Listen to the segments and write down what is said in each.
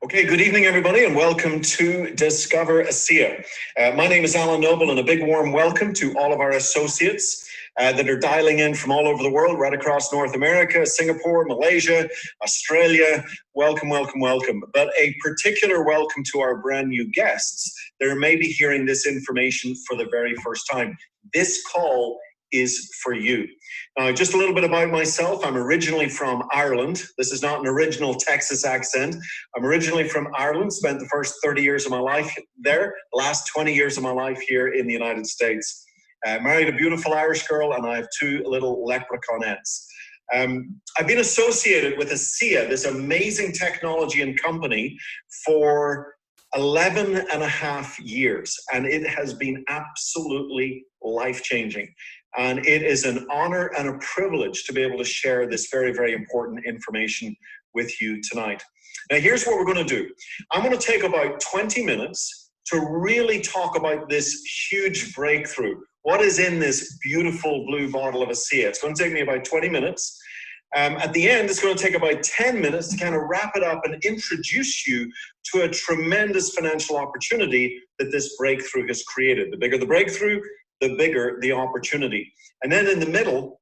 Okay, good evening, everybody, and welcome to Discover ASEA. My name is Alan Noble, and a big warm welcome to all of our associates that are dialing in from all over the world, right across North America, Singapore, Malaysia, Australia. Welcome, welcome, welcome. But a particular welcome to our brand new guests that may be hearing this information for the very first time. This call is for you. Now, just a little bit about myself. I'm originally from Ireland. This is not an original Texas accent. I'm originally from Ireland, spent the first 30 years of my life there, the last 20 years of my life here in the United States. Married a beautiful Irish girl, and I have two little leprechaunettes. I've been associated with ASEA, this amazing technology and company, for 11 and a half years, and it has been absolutely life-changing. And it is an honor and a privilege to be able to share this very, very important information with you tonight. Now, here's what we're going to do. I'm going to take about 20 minutes to really talk about this huge breakthrough. What is in this beautiful blue bottle of ASEA? It's going to take me about 20 minutes. At the end, it's going to take about 10 minutes to kind of wrap it up and introduce you to a tremendous financial opportunity that this breakthrough has created. The bigger the breakthrough, the bigger the opportunity. And then in the middle,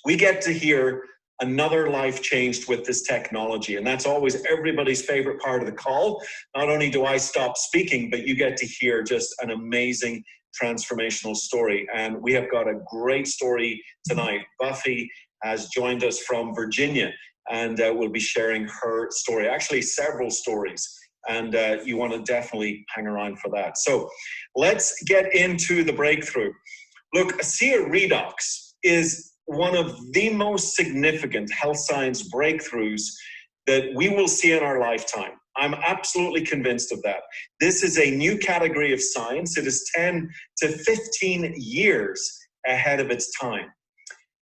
we get to hear another life changed with this technology. And that's always everybody's favorite part of the call. Not only do I stop speaking, but you get to hear just an amazing transformational story. And we have got a great story tonight. Buffy has joined us from Virginia and will be sharing her story, actually several stories. And you want to definitely hang around for that. So let's get into the breakthrough. Look, ASEA Redox is one of the most significant health science breakthroughs that we will see in our lifetime. I'm absolutely convinced of that. This is a new category of science. It is 10 to 15 years ahead of its time.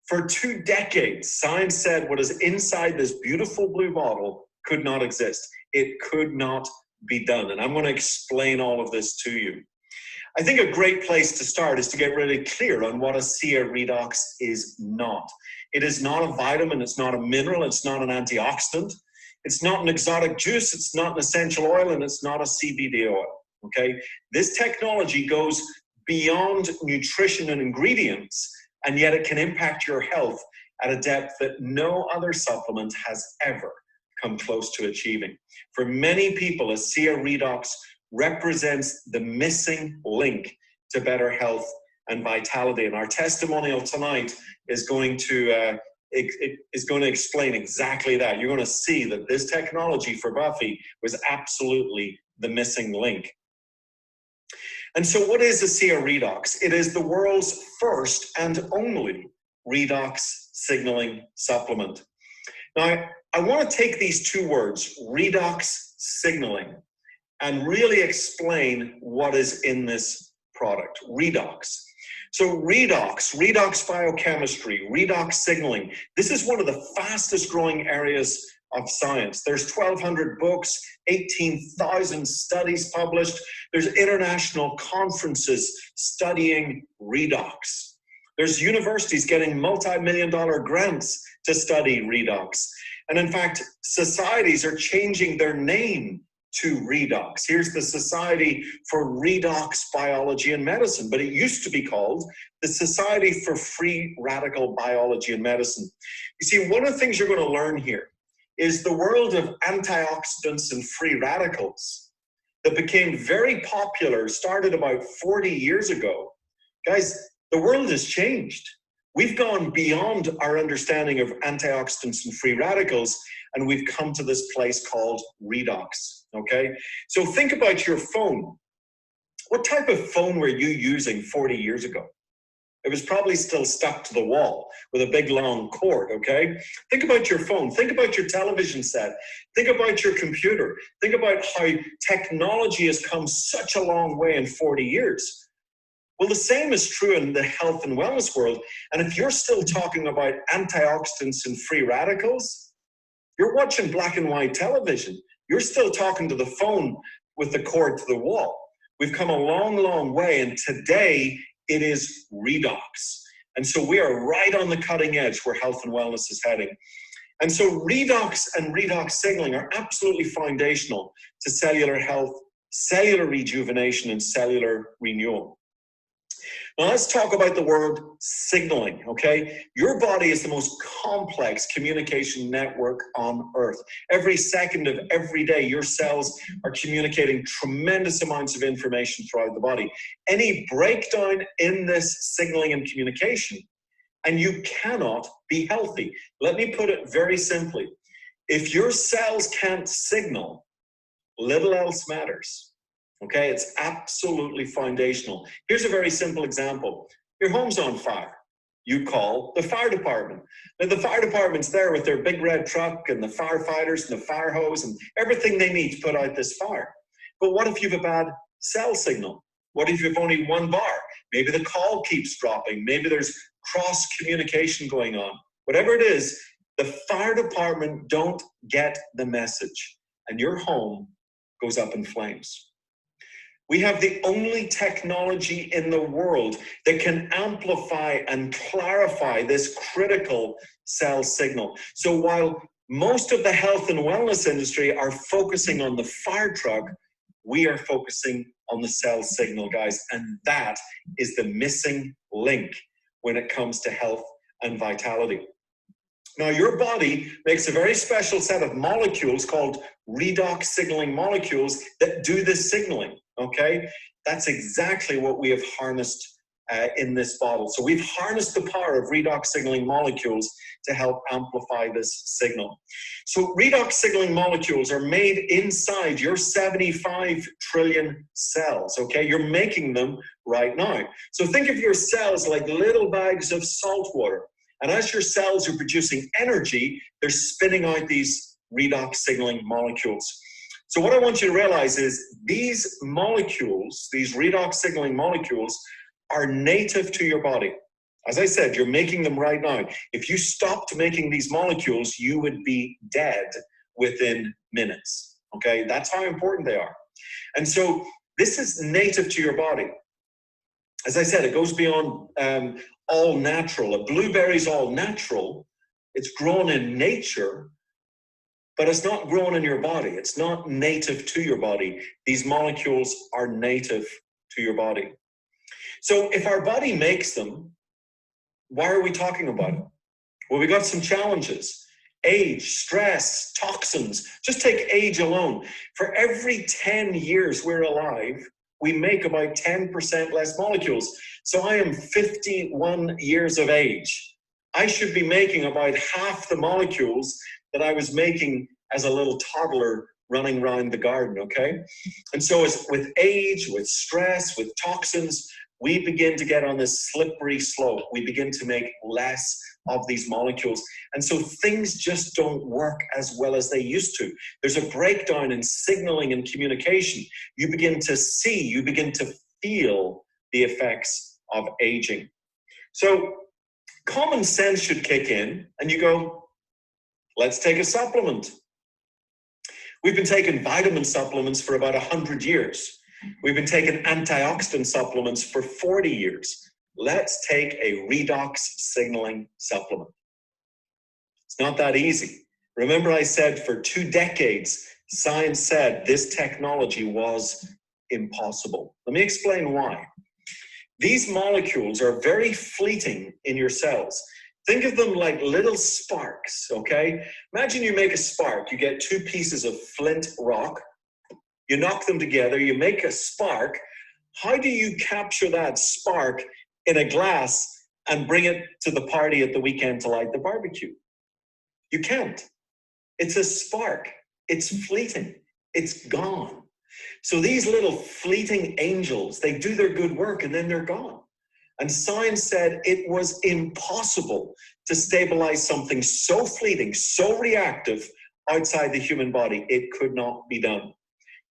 For 2 decades, science said what is inside this beautiful blue bottle could not exist. It could not be done. And I'm going to explain all of this to you. I think a great place to start is to get really clear on what ASEA Redox is not. It is not a vitamin, it's not a mineral, it's not an antioxidant, it's not an exotic juice, it's not an essential oil, and it's not a CBD oil, okay? This technology goes beyond nutrition and ingredients, and yet it can impact your health at a depth that no other supplement has ever come close to achieving. For many people, ASEA Redox represents the missing link to better health and vitality. And our testimonial tonight is going to explain exactly that. You're going to see that this technology for Buffy was absolutely the missing link. And so what is ASEA Redox? It is the world's first and only redox signaling supplement. Now, I want to take these two words, redox signaling, and really explain what is in this product, redox. So redox biochemistry, redox signaling, this is one of the fastest growing areas of science. There's 1,200 books, 18,000 studies published. There's international conferences studying redox. There's universities getting multi-million-dollar grants to study redox. And in fact, societies are changing their name to redox. Here's the Society for Redox Biology and Medicine, but it used to be called the Society for Free Radical Biology and Medicine. You see, one of the things you're going to learn here is the world of antioxidants and free radicals that became very popular, started about 40 years ago. Guys, the world has changed. We've gone beyond our understanding of antioxidants and free radicals, and we've come to this place called redox, okay? So think about your phone. What type of phone were you using 40 years ago? It was probably still stuck to the wall with a big long cord, okay? Think about your phone. Think about your television set. Think about your computer. Think about how technology has come such a long way in 40 years. Well, the same is true in the health and wellness world. And if you're still talking about antioxidants and free radicals, you're watching black and white television. You're still talking to the phone with the cord to the wall. We've come a long, long way. And today it is redox. And so we are right on the cutting edge where health and wellness is heading. And so redox and redox signaling are absolutely foundational to cellular health, cellular rejuvenation, and cellular renewal. Now let's talk about the word signaling, okay? Your body is the most complex communication network on Earth. Every second of every day, your cells are communicating tremendous amounts of information throughout the body. Any breakdown in this signaling and communication, and you cannot be healthy. Let me put it very simply. If your cells can't signal, little else matters. Okay, it's absolutely foundational. Here's a very simple example. Your home's on fire. You call the fire department. Now, the fire department's there with their big red truck and the firefighters and the fire hose and everything they need to put out this fire. But what if you have a bad cell signal? What if you've only one bar? Maybe the call keeps dropping. Maybe there's cross communication going on. Whatever it is, the fire department don't get the message, and your home goes up in flames. We have the only technology in the world that can amplify and clarify this critical cell signal. So while most of the health and wellness industry are focusing on the fire truck, we are focusing on the cell signal, guys. And that is the missing link when it comes to health and vitality. Now, your body makes a very special set of molecules called redox signaling molecules that do this signaling, okay? That's exactly what we have harnessed in this bottle. So we've harnessed the power of redox signaling molecules to help amplify this signal. So redox signaling molecules are made inside your 75 trillion cells, okay? You're making them right now. So think of your cells like little bags of salt water. And as your cells are producing energy, they're spinning out these redox signaling molecules. So what I want you to realize is these molecules, these redox signaling molecules, are native to your body. As I said, you're making them right now. If you stopped making these molecules, you would be dead within minutes, okay? That's how important they are. And so this is native to your body. As I said, it goes beyond all natural. A blueberry's all natural. It's grown in nature, but it's not grown in your body. It's not native to your body. These molecules are native to your body. So if our body makes them, why are we talking about it? Well, we got some challenges. Age, stress, toxins. Just take age alone. For every 10 years we're alive, we make about 10% less molecules. So I am 51 years of age. I should be making about half the molecules that I was making as a little toddler running around the garden, okay? And so as with age, with stress, with toxins, we begin to get on this slippery slope. We begin to make less of these molecules. And so things just don't work as well as they used to. There's a breakdown in signaling and communication. You begin to see, you begin to feel the effects of aging. So common sense should kick in and you go, let's take a supplement. We've been taking vitamin supplements for about 100 years. We've been taking antioxidant supplements for 40 years. Let's take a redox signaling supplement. It's not that easy. Remember I said for 2 decades, science said this technology was impossible. Let me explain why. These molecules are very fleeting in your cells. Think of them like little sparks, okay? Imagine you make a spark. You get 2 pieces of flint rock. You knock them together, you make a spark. How do you capture that spark in a glass and bring it to the party at the weekend to light the barbecue? You can't. It's a spark. It's fleeting. It's gone. So these little fleeting angels, they do their good work and then they're gone. And science said it was impossible to stabilize something so fleeting, so reactive outside the human body. It could not be done.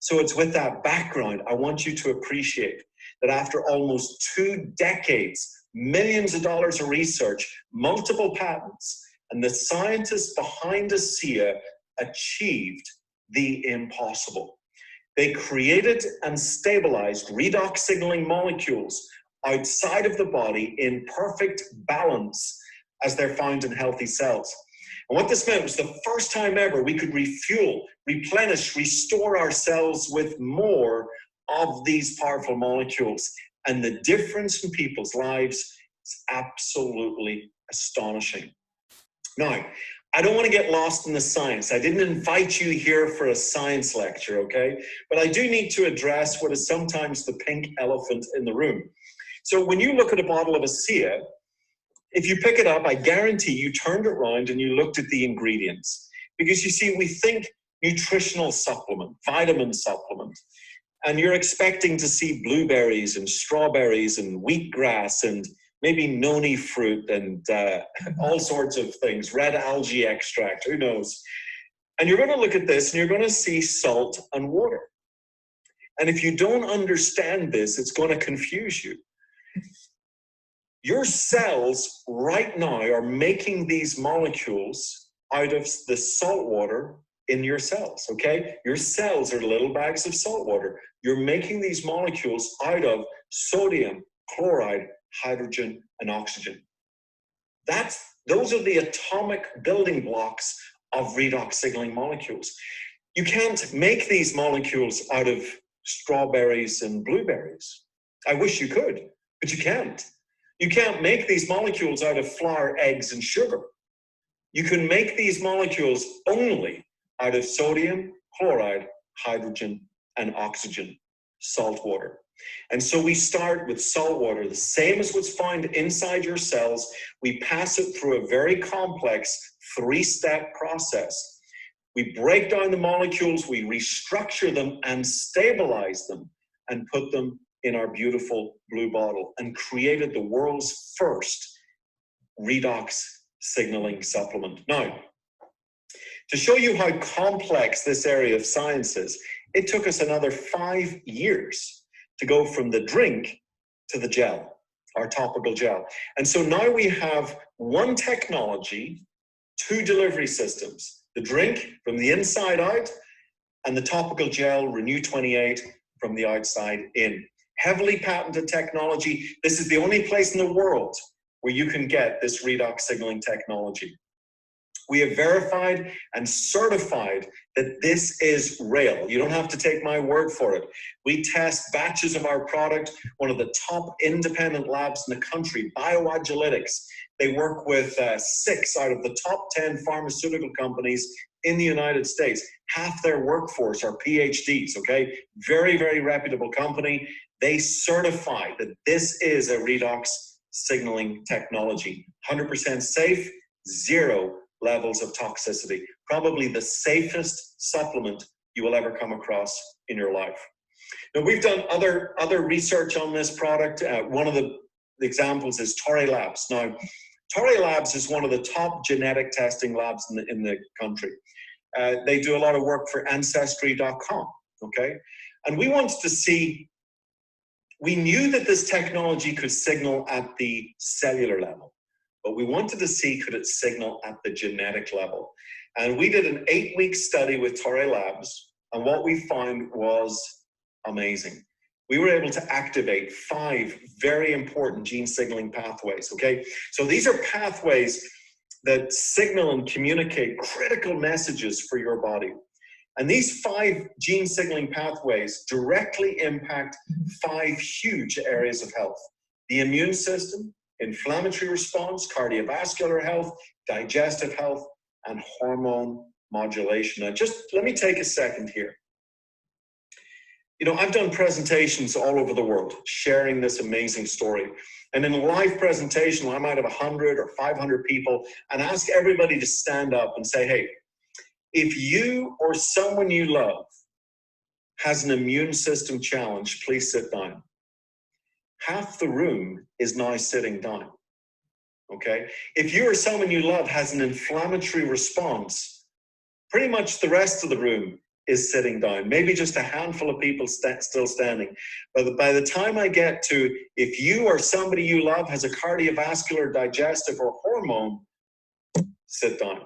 So it's with that background, I want you to appreciate that after almost 2 decades, millions of dollars of research, multiple patents, and the scientists behind ASEA achieved the impossible. They created and stabilized redox signaling molecules outside of the body in perfect balance as they're found in healthy cells. And what this meant was the first time ever we could refuel, replenish, restore ourselves with more of these powerful molecules. And the difference in people's lives is absolutely astonishing. Now, I don't want to get lost in the science. I didn't invite you here for a science lecture, okay? But I do need to address what is sometimes the pink elephant in the room. So when you look at a bottle of ASEA, if you pick it up, I guarantee you turned it around and you looked at the ingredients. Because you see, we think nutritional supplement, vitamin supplement, and you're expecting to see blueberries and strawberries and wheatgrass and maybe noni fruit and all sorts of things, red algae extract, who knows. And you're going to look at this and you're going to see salt and water. And if you don't understand this, it's going to confuse you. Your cells right now are making these molecules out of the salt water in your cells, okay? Your cells are little bags of salt water. You're making these molecules out of sodium, chloride, hydrogen, and oxygen. Those are the atomic building blocks of redox signaling molecules. You can't make these molecules out of strawberries and blueberries. I wish you could, but you can't. You can't make these molecules out of flour, eggs, and sugar. You can make these molecules only out of sodium, chloride, hydrogen, and oxygen, salt water. And so we start with salt water, the same as what's found inside your cells. We pass it through a very complex 3-step process. We break down the molecules, we restructure them and stabilize them and put them in our beautiful blue bottle and created the world's first redox signaling supplement. Now, to show you how complex this area of science is, it took us another 5 years to go from the drink to the gel, our topical gel. And so now we have one technology, 2 delivery systems, the drink from the inside out and the topical gel, Renew 28, from the outside in. Heavily patented technology. This is the only place in the world where you can get this redox signaling technology. We have verified and certified that this is real. You don't have to take my word for it. We test batches of our product, one of the top independent labs in the country, BioAgilytics. They work with 6 out of the top 10 pharmaceutical companies in the United States. Half their workforce are PhDs, okay? Very, very reputable company. They certify that this is a redox signaling technology. 100% safe, 0 levels of toxicity. Probably the safest supplement you will ever come across in your life. Now, we've done other research on this product. One of the examples is Torrey Labs. Now, Torrey Labs is one of the top genetic testing labs in the country. They do a lot of work for Ancestry.com, okay? And we wanted to see, we knew that this technology could signal at the cellular level, but we wanted to see, could it signal at the genetic level? And we did an 8-week study with Torrey Labs, and what we found was amazing. We were able to activate 5 very important gene signaling pathways, okay? So these are pathways that signal and communicate critical messages for your body. And these 5 gene signaling pathways directly impact 5 huge areas of health: the immune system, inflammatory response, cardiovascular health, digestive health, and hormone modulation. Now, just let me take a second here. You know, I've done presentations all over the world sharing this amazing story. And in a live presentation, I might have 100 or 500 people and ask everybody to stand up and say, hey, if you or someone you love has an immune system challenge, please sit down. Half the room is now sitting down, okay? If you or someone you love has an inflammatory response, pretty much the rest of the room is sitting down. Maybe just a handful of people still standing. But by the time I get to, if you or somebody you love has a cardiovascular, digestive, or hormone, sit down.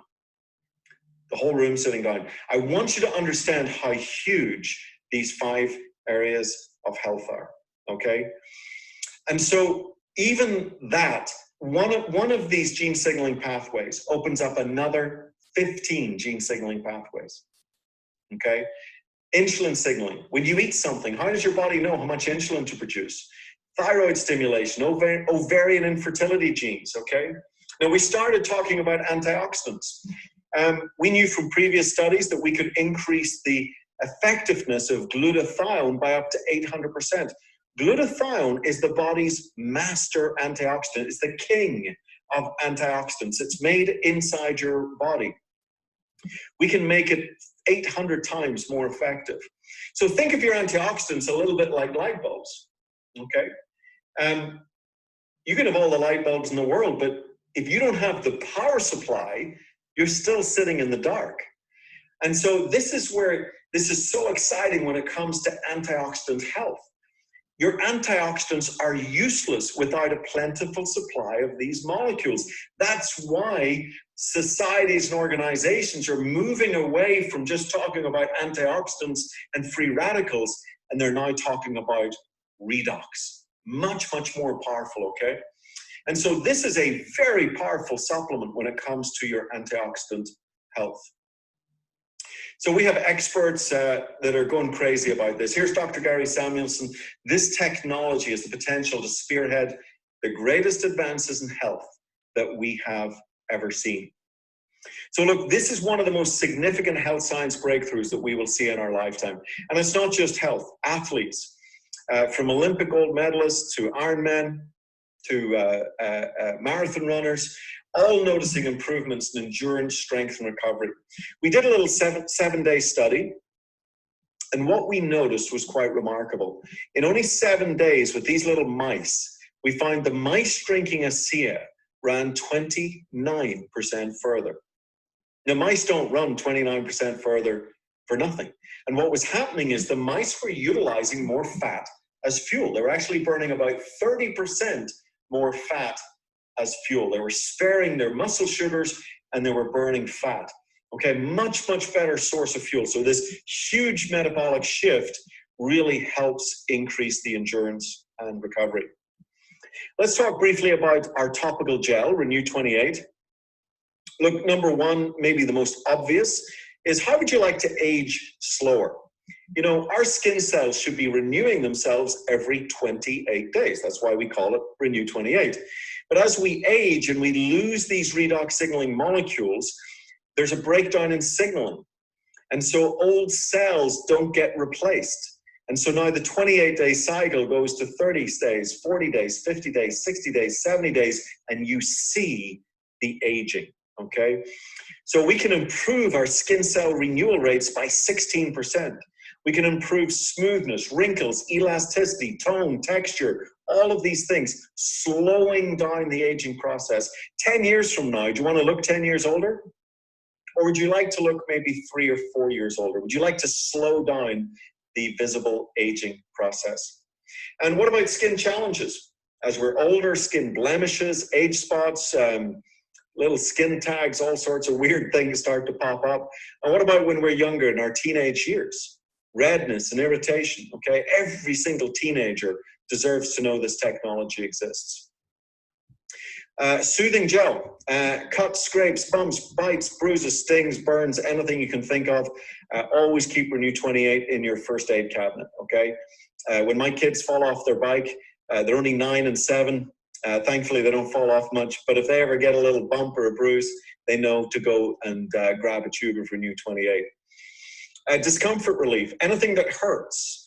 The whole room sitting down. I want you to understand how huge these 5 areas of health are, okay? And so even that, one of these gene signaling pathways opens up another 15 gene signaling pathways, okay? Insulin signaling. When you eat something, how does your body know how much insulin to produce? Thyroid stimulation, ovarian infertility genes, okay? Now, we started talking about antioxidants. We knew from previous studies that we could increase the effectiveness of glutathione by up to 800%. Glutathione is the body's master antioxidant. It's the king of antioxidants. It's made inside your body. We can make it 800 times more effective. So think of your antioxidants a little bit like light bulbs, okay? You can have all the light bulbs in the world, but if you don't have the power supply, you're still sitting in the dark. And so this is where this is so exciting when it comes to antioxidant health. Your antioxidants are useless without a plentiful supply of these molecules. That's why societies and organizations are moving away from just talking about antioxidants and free radicals, and they're now talking about redox. Much, much more powerful, okay? And so this is a very powerful supplement when it comes to your antioxidant health. So we have experts that are going crazy about this. Here's Dr. Gary Samuelson. This technology has the potential to spearhead the greatest advances in health that we have ever seen. So look, this is one of the most significant health science breakthroughs that we will see in our lifetime. And it's not just health, athletes, from Olympic gold medalists to Ironmen to marathon runners, all noticing improvements in endurance, strength, and recovery. We did a little seven-day study, and what we noticed was quite remarkable. In only 7 days with these little mice, we found the mice drinking ASEA ran 29% further. Now, mice don't run 29% further for nothing. And what was happening is the mice were utilizing more fat as fuel. They were actually burning about 30% more fat as fuel. They were sparing their muscle sugars and they were burning fat. Okay, much, much better source of fuel. So this huge metabolic shift really helps increase the endurance and recovery. Let's talk briefly about our topical gel, Renew 28. Look, number one, maybe the most obvious, is how would you like to age slower? You know, our skin cells should be renewing themselves every 28 days. That's why we call it Renew 28. But as we age and we lose these redox signaling molecules, there's a breakdown in signaling. And so old cells don't get replaced. And so now the 28-day cycle goes to 30 days, 40 days, 50 days, 60 days, 70 days, and you see the aging, okay? So we can improve our skin cell renewal rates by 16%. We can improve smoothness, wrinkles, elasticity, tone, texture, all of these things, slowing down the aging process. 10 years from now, do you want to look 10 years older? Or would you like to look maybe 3 or 4 years older? Would you like to slow down the visible aging process? And what about skin challenges? As we're older, skin blemishes, age spots, little skin tags, all sorts of weird things start to pop up. And what about when we're younger in our teenage years? Redness and irritation, okay? Every single teenager deserves to know this technology exists. Soothing gel, cuts, scrapes, bumps, bites, bruises, stings, burns, anything you can think of. Always keep Renew 28 in your first aid cabinet, okay? When my kids fall off their bike, they're only 9 and 7. Thankfully, they don't fall off much, but if they ever get a little bump or a bruise, they know to go and grab a tube of Renew 28. Discomfort relief, anything that hurts,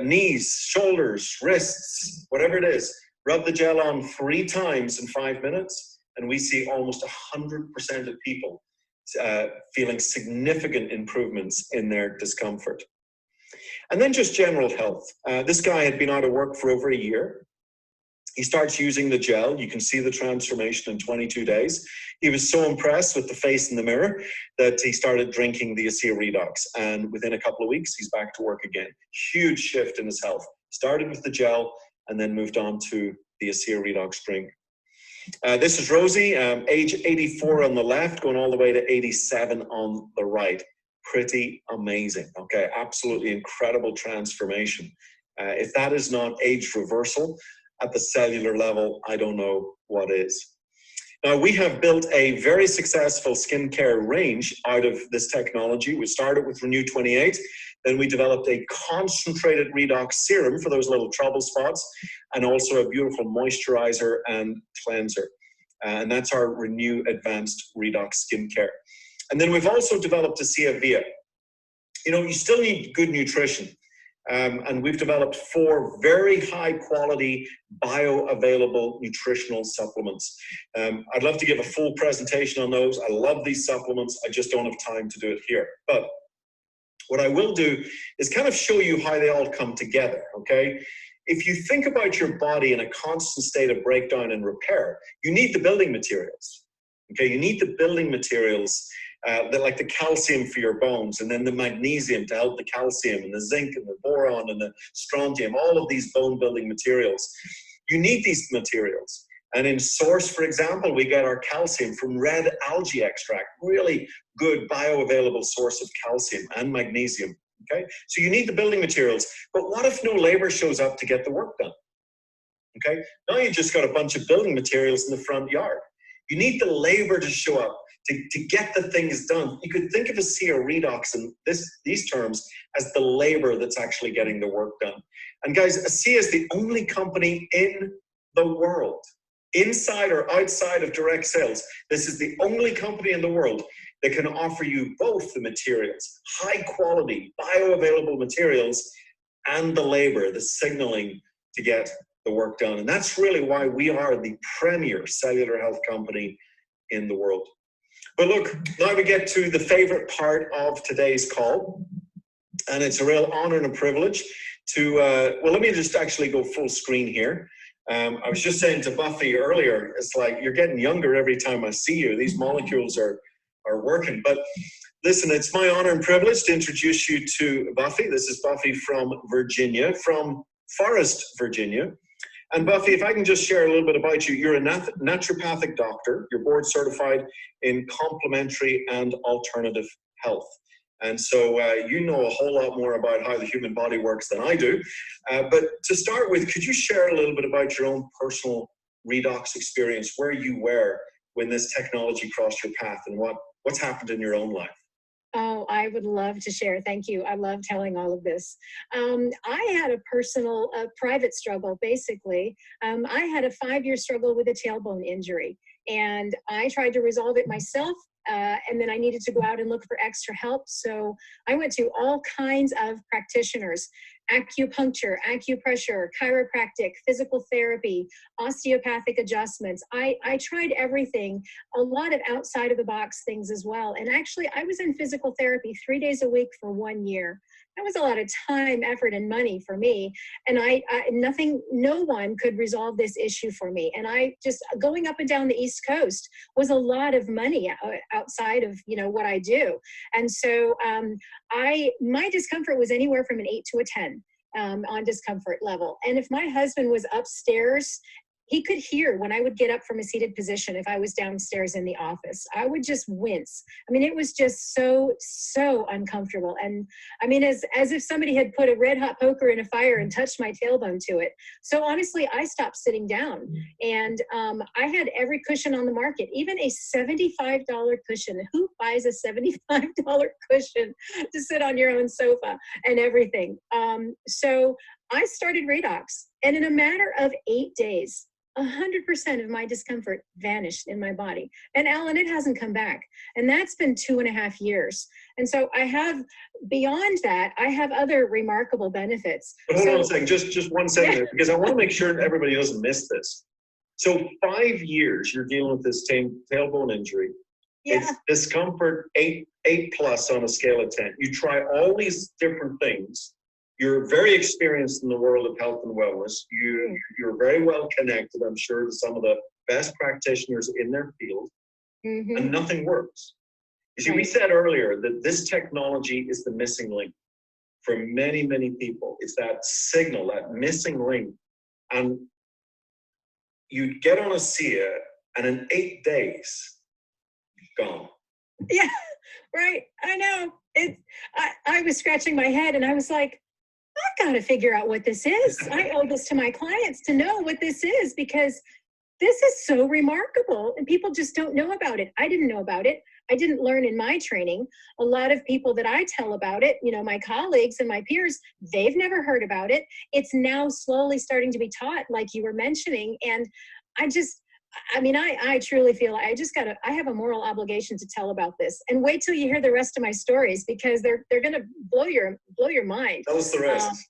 knees, shoulders, wrists, whatever it is, rub the gel on 3 times in 5 minutes, and we see almost 100% of people feeling significant improvements in their discomfort. And then just general health. This guy had been out of work for over a year. He starts using the gel. You can see the transformation in 22 days. He was so impressed with the face in the mirror that he started drinking the ASEA Redox. And within a couple of weeks, he's back to work again. Huge shift in his health. Started with the gel and then moved on to the ASEA Redox drink. This is Rosie, age 84 on the left, going all the way to 87 on the right. Pretty amazing, okay? Absolutely incredible transformation. If that is not age reversal at the cellular level, I don't know what is. Now, we have built a very successful skincare range out of this technology. We started with Renew 28, then we developed a concentrated redox serum for those little trouble spots, and also a beautiful moisturizer and cleanser. And that's our Renew Advanced Redox Skincare. And then we've also developed ASEA Via. You know, you still need good nutrition. And we've developed 4 very high quality bioavailable nutritional supplements. I'd love to give a full presentation on those. I love these supplements. I just don't have time to do it here. But what I will do is kind of show you how they all come together, okay? If you think about your body in a constant state of breakdown and repair, you need the building materials, okay? You need the building materials that like the calcium for your bones, and then the magnesium to help the calcium, and the zinc and the boron and the strontium, all of these bone building materials. You need these materials. And in Source, for example, we get our calcium from red algae extract, really good bioavailable source of calcium and magnesium, okay? So you need the building materials, but what if no labor shows up to get the work done, okay? Now you just got a bunch of building materials in the front yard. You need the labor to show up to get the things done. You could think of ASEA Redox in these terms as the labor that's actually getting the work done. And guys, ASEA is the only company in the world, inside or outside of direct sales, this is the only company in the world that can offer you both the materials, high quality, bioavailable materials, and the labor, the signaling to get the work done. And that's really why we are the premier cellular health company in the world. But look, now we get to the favorite part of today's call. And it's a real honor and a privilege to, well, let me just actually go full screen here. I was just saying to Buffy earlier, it's like you're getting younger every time I see you. These molecules are working. But listen, it's my honor and privilege to introduce you to Buffy. This is Buffy from Virginia, from Forest, Virginia. And Buffy, if I can just share a little bit about you, you're a naturopathic doctor. You're board certified in complementary and alternative health. And so you know a whole lot more about how the human body works than I do. But to start with, could you share a little bit about your own personal redox experience, where you were when this technology crossed your path, and what's happened in your own life? Oh, I would love to share. Thank you. I love telling all of this. I had a personal, private struggle, basically. I had a 5-year struggle with a tailbone injury, and I tried to resolve it myself. And then I needed to go out and look for extra help. So I went to all kinds of practitioners: acupuncture, acupressure, chiropractic, physical therapy, osteopathic adjustments. I tried everything, a lot of outside of the box things as well. And actually, I was in physical therapy 3 days a week for 1 year. That was a lot of time, effort, and money for me. And no one could resolve this issue for me. And I just, going up and down the East Coast was a lot of money outside of, what I do. And so my discomfort was anywhere from an 8 to a 10 on discomfort level. And if my husband was upstairs, he could hear when I would get up from a seated position. If I was downstairs in the office, I would just wince. I mean, it was just so uncomfortable. And I mean, as if somebody had put a red hot poker in a fire and touched my tailbone to it. So honestly, I stopped sitting down, and I had every cushion on the market, even a $75 cushion. Who buys a $75 cushion to sit on your own sofa and everything? So I started Redox, and in a matter of 8 days, 100% of my discomfort vanished in my body. And Alan, it hasn't come back. And that's been 2.5 years. And so I have, beyond that, I have other remarkable benefits. But hold on a second, just 1 second, because I want to make sure everybody doesn't miss this. So 5 years you're dealing with this tailbone injury. Yeah. It's discomfort 8 plus on a scale of 10. You try all these different things. You're very experienced in the world of health and wellness. You're very well connected, I'm sure, to some of the best practitioners in their field, and nothing works. You see, we said earlier that this technology is the missing link for many, many people. It's that signal, that missing link. And you get on ASEA, and in 8 days, gone. Yeah, right. I know. I was scratching my head, and I was like, I've got to figure out what this is. I owe this to my clients to know what this is, because this is so remarkable, and people just don't know about it. I didn't know about it. I didn't learn in my training. A lot of people that I tell about it, you know, my colleagues and my peers, they've never heard about it. It's now slowly starting to be taught, like you were mentioning. And I truly feel I have a moral obligation to tell about this. And wait till you hear the rest of my stories, because they're going to blow your mind. Tell us the rest.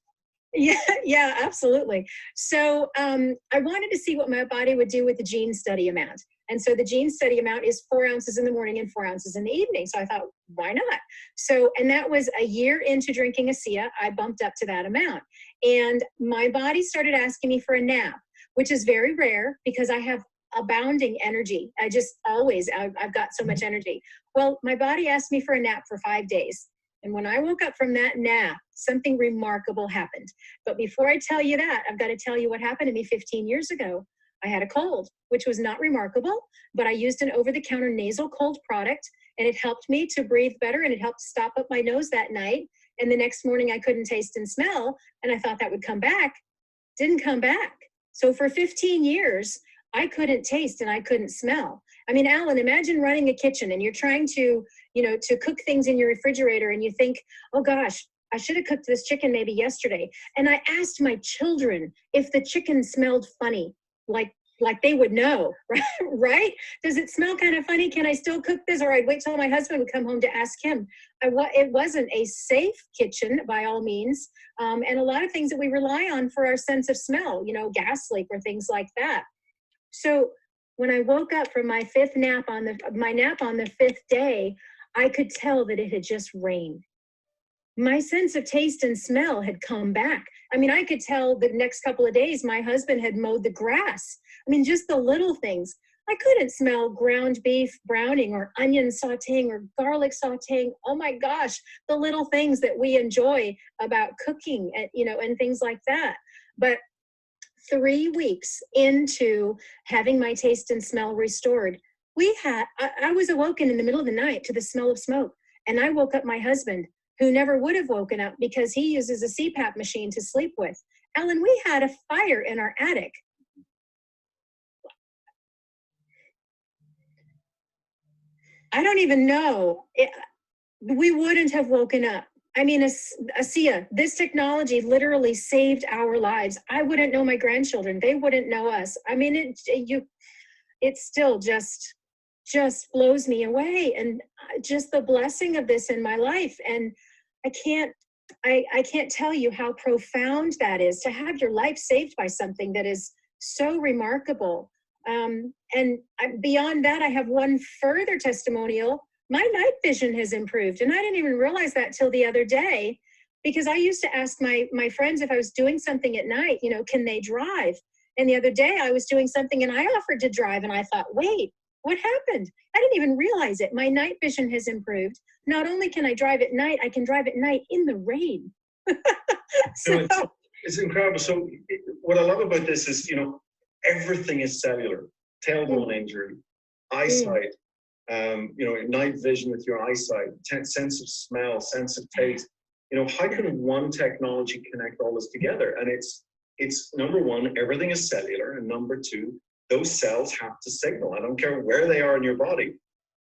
Yeah, absolutely. So I wanted to see what my body would do with the gene study amount. And so the gene study amount is 4 ounces in the morning and 4 ounces in the evening. So I thought, why not? So, and that was a year into drinking ASEA, I bumped up to that amount. And my body started asking me for a nap, which is very rare because I have abounding energy. I've got so much energy. Well, my body asked me for a nap for 5 days. And when I woke up from that nap, something remarkable happened. But before I tell you that, I've got to tell you what happened to me 15 years ago. I had a cold, which was not remarkable, but I used an over-the-counter nasal cold product, and it helped me to breathe better, and it helped stop up my nose that night. And the next morning I couldn't taste and smell, and I thought that would come back. Didn't come back. So for 15 years, I couldn't taste and I couldn't smell. I mean, Alan, imagine running a kitchen and you're trying to, to cook things in your refrigerator, and you think, oh gosh, I should have cooked this chicken maybe yesterday. And I asked my children if the chicken smelled funny, like they would know, right? Does it smell kind of funny? Can I still cook this? Or I'd wait till my husband would come home to ask him. It wasn't a safe kitchen by all means. And a lot of things that we rely on for our sense of smell, gas leak or things like that. So when I woke up from my nap on the fifth day, I could tell that it had just rained. My sense of taste and smell had come back. I mean, I could tell the next couple of days my husband had mowed the grass. I mean, just the little things. I couldn't smell ground beef browning or onion sauteing or garlic sauteing. Oh my gosh, the little things that we enjoy about cooking and things like that. But 3 weeks into having my taste and smell restored, I was awoken in the middle of the night to the smell of smoke. And I woke up my husband, who never would have woken up because he uses a CPAP machine to sleep with. Alan, we had a fire in our attic. I don't even know. We wouldn't have woken up. I mean, ASEA, this technology literally saved our lives. I wouldn't know my grandchildren. They wouldn't know us. I mean, it still just blows me away. And just the blessing of this in my life. And I can't tell you how profound that is, to have your life saved by something that is so remarkable. And beyond that, I have one further testimonial. My night vision has improved. And I didn't even realize that till the other day, because I used to ask my friends if I was doing something at night, can they drive? And the other day I was doing something and I offered to drive, and I thought, wait, what happened? I didn't even realize it. My night vision has improved. Not only can I drive at night, I can drive at night in the rain. It's incredible. So what I love about this is, everything is cellular. Tailbone injury, eyesight, night vision with your eyesight, sense of smell, sense of taste. How can one technology connect all this together? And it's number one, everything is cellular, and number two, those cells have to signal. I don't care where they are in your body.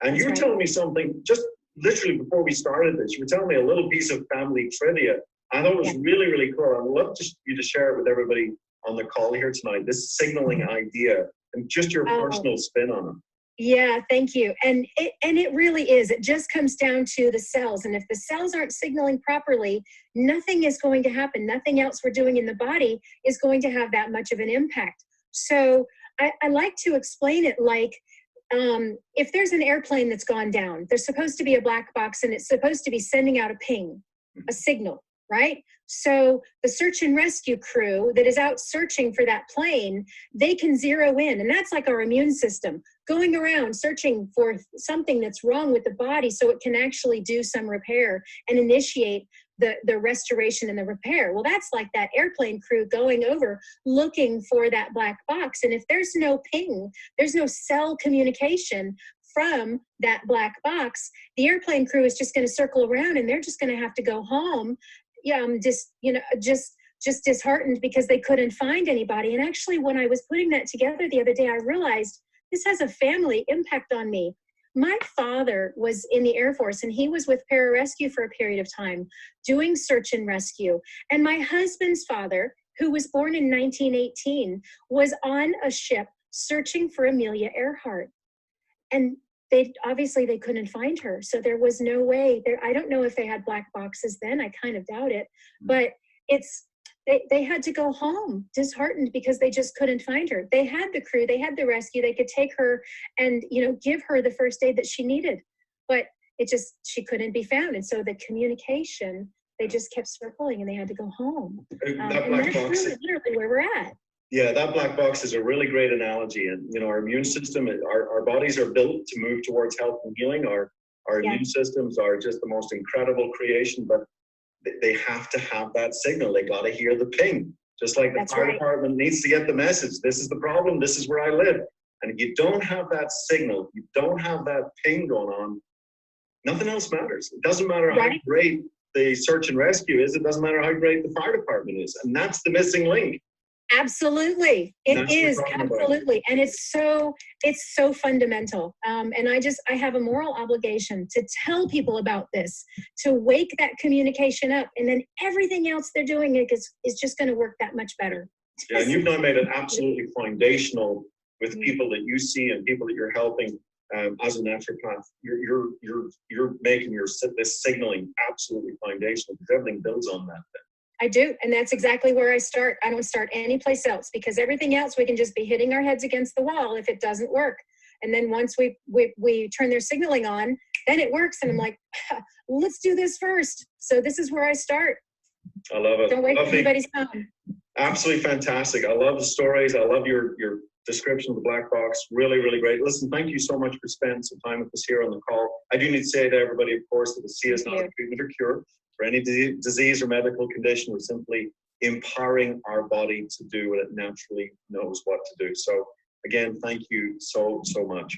And you were telling me something just literally before we started this. You were telling me a little piece of family trivia. I thought it was really, really cool. I'd love you to share it with everybody on the call here tonight, this signaling idea and just your personal spin on it. Yeah, thank you. And it really is. It just comes down to the cells. And if the cells aren't signaling properly, nothing is going to happen. Nothing else we're doing in the body is going to have that much of an impact. So I like to explain it like, if there's an airplane that's gone down, there's supposed to be a black box and it's supposed to be sending out a ping, a signal, right? So the search and rescue crew that is out searching for that plane, they can zero in. And that's like our immune system, going around searching for something that's wrong with the body so it can actually do some repair and initiate the restoration and the repair. Well, that's like that airplane crew going over looking for that black box. And if there's no ping, there's no cell communication from that black box, the airplane crew is just going to circle around and they're just going to have to go home. Just just disheartened because they couldn't find anybody. And actually, when I was putting that together the other day, I realized this has a family impact on me. My father was in the Air Force, and he was with pararescue for a period of time doing search and rescue. And my husband's father, who was born in 1918, was on a ship searching for Amelia Earhart. And they couldn't find her. So there was no way there. I don't know if they had black boxes then. I kind of doubt it, but they had to go home disheartened because they just couldn't find her. They had the crew, they had the rescue, they could take her and, give her the first aid that she needed, but she couldn't be found. And so the communication, they just kept circling and they had to go home. That and black that's box. literally where we're at. Yeah, that black box is a really great analogy. And, our immune system, our bodies are built to move towards health and healing. Our immune systems are just the most incredible creation, but they have to have that signal. They got to hear the ping, just like the fire department needs to get the message. This is the problem. This is where I live. And if you don't have that signal, you don't have that ping going on, nothing else matters. It doesn't matter how great the search and rescue is. It doesn't matter how great the fire department is. And that's the missing link. Absolutely. It is, absolutely. And it's so fundamental. And I have a moral obligation to tell people about this, to wake that communication up, and then everything else they're doing is just going to work that much better. Yeah, and you've now made it absolutely foundational with people that you see and people that you're helping as a naturopath. You're making this signaling absolutely foundational because everything builds on that. I do, and that's exactly where I start. I don't start anyplace else because everything else we can just be hitting our heads against the wall if it doesn't work. And then once we turn their signaling on, then it works. And I'm like, let's do this first. So this is where I start. I love it. Don't wait for anybody's time. Absolutely fantastic. I love the stories. I love your description of the black box. Really, really great. Listen, thank you so much for spending some time with us here on the call. I do need to say to everybody, of course, that ASEA is not a treatment or cure for any disease or medical condition. We're simply empowering our body to do what it naturally knows what to do. So again, thank you so much.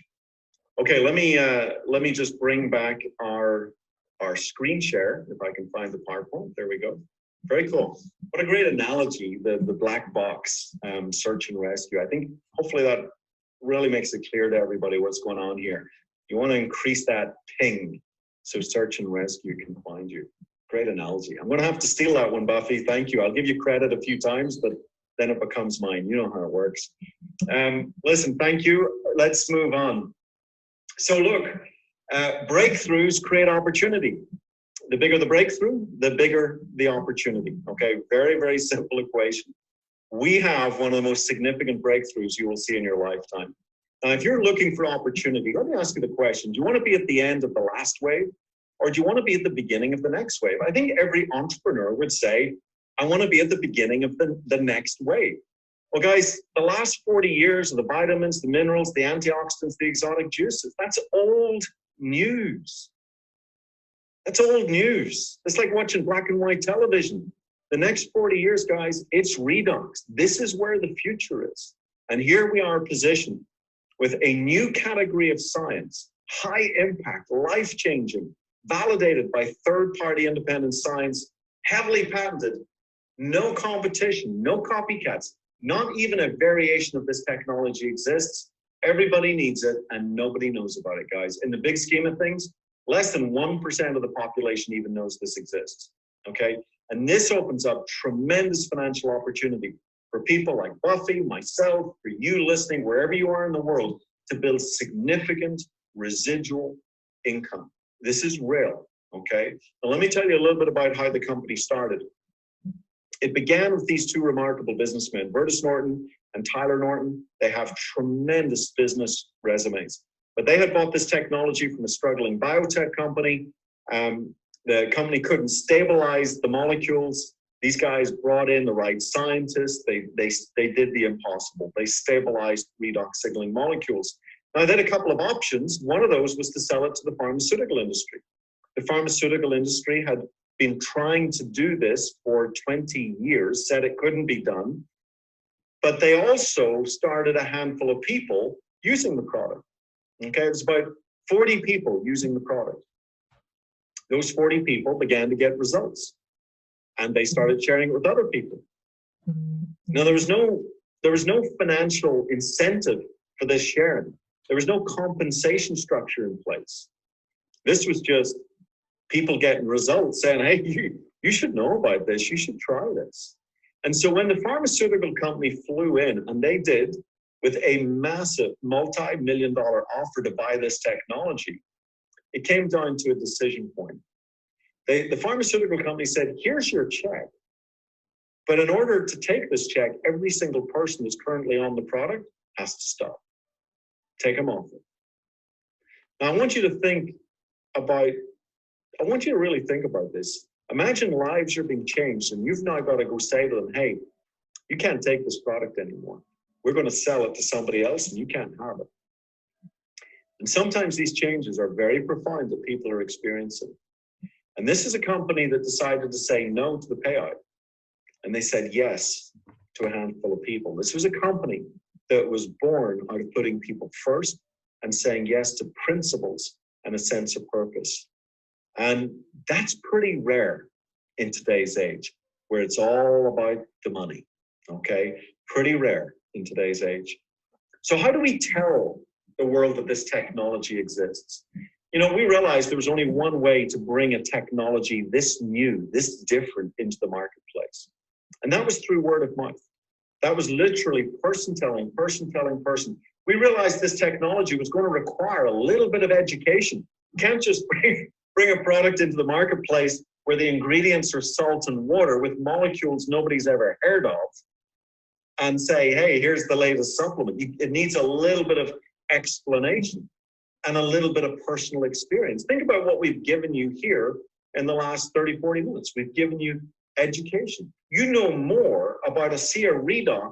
Okay, let me just bring back our screen share, if I can find the PowerPoint. There we go. Very cool. What a great analogy, the black box search and rescue. I think hopefully that really makes it clear to everybody what's going on here. You want to increase that ping so search and rescue can find you. Great analogy. I'm going to have to steal that one, Buffy. Thank you. I'll give you credit a few times, but then it becomes mine. You know how it works. Listen, thank you. Let's move on. So look, breakthroughs create opportunity. The bigger the breakthrough, the bigger the opportunity. Okay, very, very simple equation. We have one of the most significant breakthroughs you will see in your lifetime. Now, if you're looking for opportunity, let me ask you the question. Do you want to be at the end of the last wave? Or do you want to be at the beginning of the next wave? I think every entrepreneur would say, I want to be at the beginning of the next wave. Well, guys, the last 40 years of the vitamins, the minerals, the antioxidants, the exotic juices, that's old news. That's old news. It's like watching black and white television. The next 40 years, guys, it's redox. This is where the future is. And here we are positioned with a new category of science, high impact, life-changing, validated by third-party independent science, heavily patented, no competition, no copycats, not even a variation of this technology exists. Everybody needs it and nobody knows about it, guys. In the big scheme of things, less than 1% of the population even knows this exists, okay? And this opens up tremendous financial opportunity for people like Buffy, myself, for you listening, wherever you are in the world, to build significant residual income. This is real, okay? Now, let me tell you a little bit about how the company started. It began with these two remarkable businessmen, Burtis Norton and Tyler Norton. They have tremendous business resumes, but they had bought this technology from a struggling biotech company. The company couldn't stabilize the molecules. These guys brought in the right scientists. They did the impossible. They stabilized redox signaling molecules. Now, they had a couple of options. One of those was to sell it to the pharmaceutical industry. The pharmaceutical industry had been trying to do this for 20 years, said it couldn't be done, but they also started a handful of people using the product. Okay, it's about 40 people using the product. Those 40 people began to get results, and they started sharing it with other people. Now, there was no financial incentive for this sharing. There was no compensation structure in place. This was just people getting results saying, hey, you should know about this. You should try this. And so when the pharmaceutical company flew in, and they did, with a massive multi-million-dollar offer to buy this technology, it came down to a decision point. The pharmaceutical company said, here's your check. But in order to take this check, every single person that's currently on the product has to stop. Take them off it. Now, I want you to really think about this. Imagine lives are being changed, and you've now got to go say to them, hey, you can't take this product anymore. We're going to sell it to somebody else, and you can't have it. And sometimes these changes are very profound that people are experiencing. And this is a company that decided to say no to the payout. And they said yes to a handful of people. This was a company that was born out of putting people first and saying yes to principles and a sense of purpose. And that's pretty rare in today's age, where it's all about the money, okay? Pretty rare in today's age. So how do we tell the world that this technology exists? You know, we realized there was only one way to bring a technology this new, this different into the marketplace. And that was through word of mouth. That was literally person telling person. We realized this technology was going to require a little bit of education. You can't just bring a product into the marketplace where the ingredients are salt and water with molecules nobody's ever heard of and say, hey, here's the latest supplement. It needs a little bit of explanation and a little bit of personal experience. Think about what we've given you here in the last 30, 40 minutes. We've given you education. You know more about ASEA Redox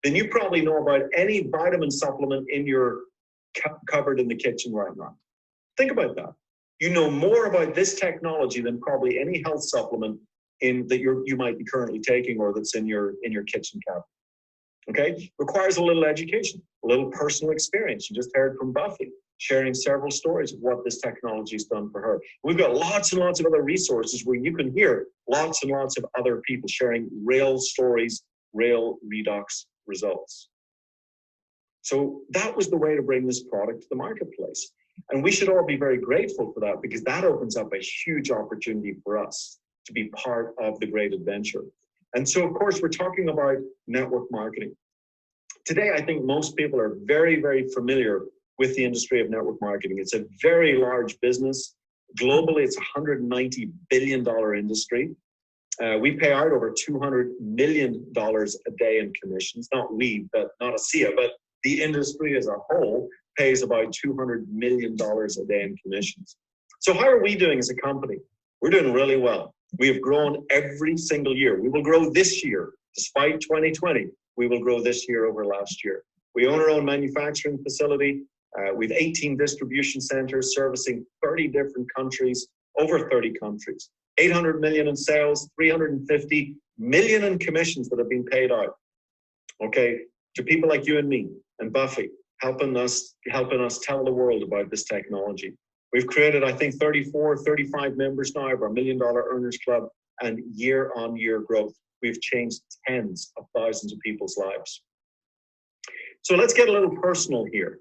than you probably know about any vitamin supplement in your cupboard in the kitchen right now. Think about that. You know more about this technology than probably any health supplement that you might be currently taking or that's in your kitchen cabinet. Okay? Requires a little education, a little personal experience. You just heard from Buffy sharing several stories of what this technology has done for her. We've got lots and lots of other resources where you can hear lots and lots of other people sharing real stories, real redox results. So that was the way to bring this product to the marketplace. And we should all be very grateful for that, because that opens up a huge opportunity for us to be part of the great adventure. And so, of course, we're talking about network marketing. Today, I think most people are very, very familiar with the industry of network marketing. It's a very large business. Globally, it's a $190 billion industry. We pay out over $200 million a day in commissions. Not ASEA, but the industry as a whole pays about $200 million a day in commissions. So how are we doing as a company? We're doing really well. We have grown every single year. We will grow this year, despite 2020. We will grow this year over last year. We own our own manufacturing facility. We have 18 distribution centers servicing 30 different countries, over 30 countries. 800 million in sales, 350 million in commissions that have been paid out. Okay, to people like you and me and Buffy, helping us tell the world about this technology. We've created, I think, 35 members now of our $1 Million Earners Club, and year-on-year growth. We've changed tens of thousands of people's lives. So let's get a little personal here.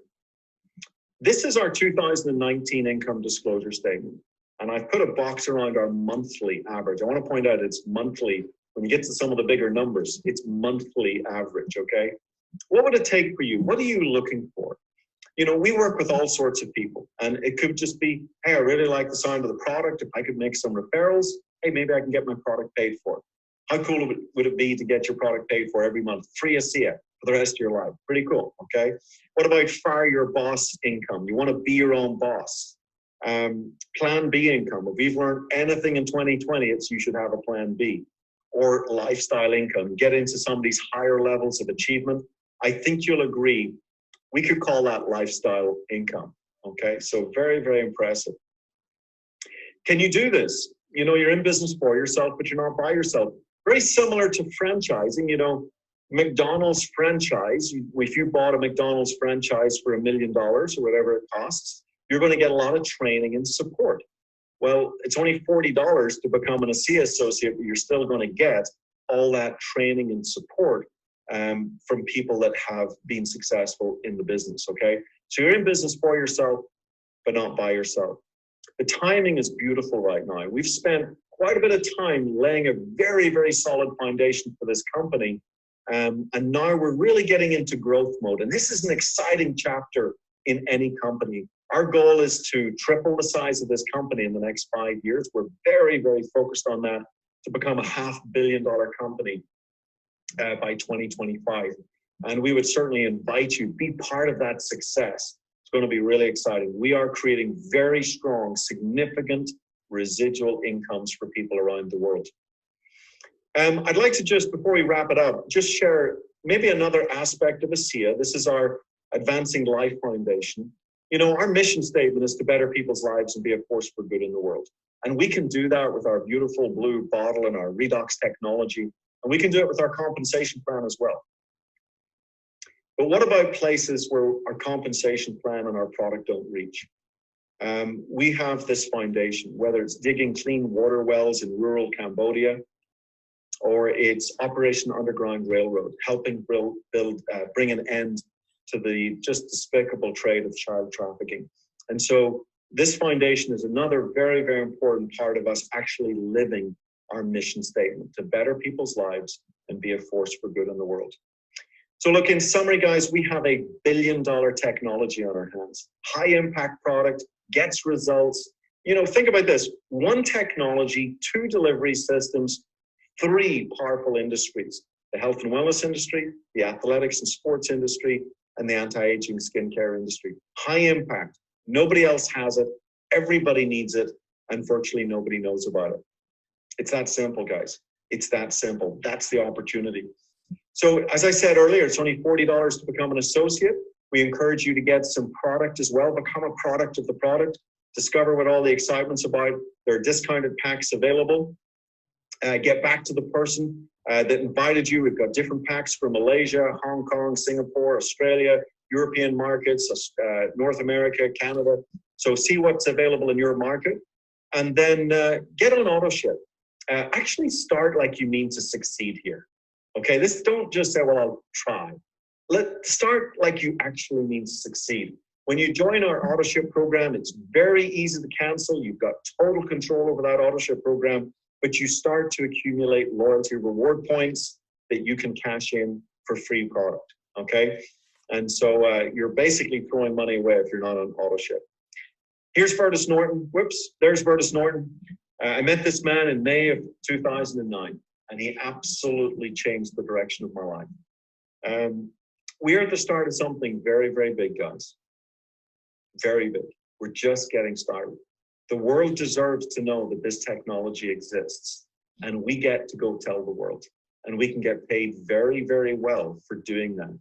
This is our 2019 income disclosure statement. And I've put a box around our monthly average. I want to point out it's monthly. When you get to some of the bigger numbers, it's monthly average, okay? What would it take for you? What are you looking for? You know, we work with all sorts of people, and it could just be, hey, I really like the sound of the product. If I could make some referrals, hey, maybe I can get my product paid for. How cool would it be to get your product paid for every month? Free ASEA for the rest of your life. Pretty cool, okay? What about fire your boss income? You want to be your own boss. Plan B income. If we've learned anything in 2020, it's you should have a plan B. Or lifestyle income. Get into some of these higher levels of achievement. I think you'll agree, we could call that lifestyle income, okay? So very, very impressive. Can you do this? You know, you're in business for yourself, but you're not by yourself. Very similar to franchising, you know, McDonald's franchise. If you bought a McDonald's franchise for $1 million or whatever it costs, you're going to get a lot of training and support. Well, it's only $40 to become an ASEA associate, but you're still going to get all that training and support from people that have been successful in the business, okay? So you're in business for yourself, but not by yourself. The timing is beautiful right now. We've spent quite a bit of time laying a very, very solid foundation for this company. And now we're really getting into growth mode. And this is an exciting chapter in any company. Our goal is to triple the size of this company in the next 5 years. We're very, very focused on that to become a $500 million company by 2025. And we would certainly invite you to be part of that success. It's going to be really exciting. We are creating very strong, significant residual incomes for people around the world. I'd like to just, before we wrap it up, just share maybe another aspect of ASEA. This is our Advancing Life Foundation. You know, our mission statement is to better people's lives and be a force for good in the world. And we can do that with our beautiful blue bottle and our redox technology. And we can do it with our compensation plan as well. But what about places where our compensation plan and our product don't reach? We have this foundation, whether it's digging clean water wells in rural Cambodia, or it's Operation Underground Railroad, helping bring an end to the just despicable trade of child trafficking. And so this foundation is another very, very important part of us actually living our mission statement to better people's lives and be a force for good in the world. So look, in summary, guys, we have a $1 billion technology on our hands. High impact product, gets results. You know, think about this. 1 technology, 2 delivery systems, 3 powerful industries. The health and wellness industry, the athletics and sports industry, and the anti-aging skincare industry. High impact. Nobody else has it. Everybody needs it. And virtually nobody knows about it. It's that simple, guys. It's that simple. That's the opportunity. So as I said earlier, it's only $40 to become an associate. We encourage you to get some product as well. Become a product of the product. Discover what all the excitement's about. There are discounted packs available. Get back to the person that invited you. We've got different packs from Malaysia, Hong Kong, Singapore, Australia, European markets, North America, Canada. So see what's available in your market. And then get on AutoShip. Actually start like you mean to succeed here. Okay, don't just say, well, I'll try. Start like you actually mean to succeed. When you join our AutoShip program, it's very easy to cancel. You've got total control over that AutoShip program, but you start to accumulate loyalty reward points that you can cash in for free product, okay? And so you're basically throwing money away if you're not on AutoShip. Here's Vertus Norton. Whoops, there's Vertus Norton. I met this man in May of 2009, and he absolutely changed the direction of my life. We're at the start of something very, very big, guys. Very big. We're just getting started. The world deserves to know that this technology exists, and we get to go tell the world, and we can get paid very, very well for doing that.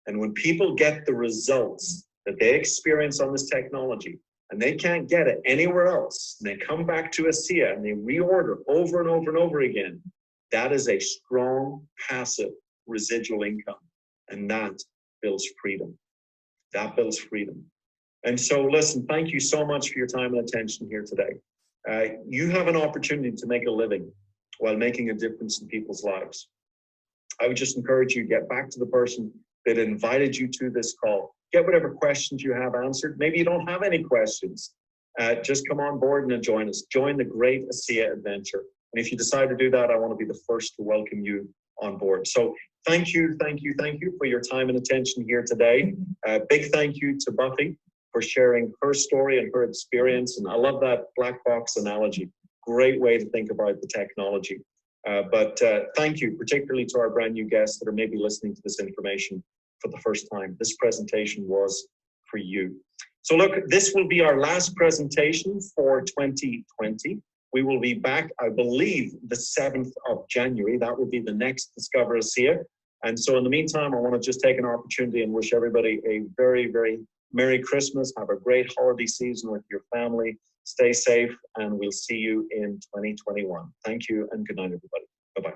And when people get the results that they experience on this technology, and they can't get it anywhere else, and they come back to ASEA and they reorder over and over and over again, that is a strong, passive residual income. And that builds freedom. That builds freedom. And so, listen, thank you so much for your time and attention here today. You have an opportunity to make a living while making a difference in people's lives. I would just encourage you to get back to the person that invited you to this call. Get whatever questions you have answered. Maybe you don't have any questions. Just come on board and join us. Join the great ASEA adventure. And if you decide to do that, I want to be the first to welcome you on board. So thank you for your time and attention here today. Big thank you to Buffy for sharing her story and her experience. And I love that black box analogy. Great way to think about the technology. But thank you, particularly to our brand new guests that are maybe listening to this information for the first time. This presentation was for you. So look, this will be our last presentation for 2020. We will be back, I believe, the 7th of January. That will be the next Discover ASEA. And so in the meantime, I want to just take an opportunity and wish everybody a very, very Merry Christmas. Have a great holiday season with your family. Stay safe, and we'll see you in 2021. Thank you, and good night, everybody. Bye-bye.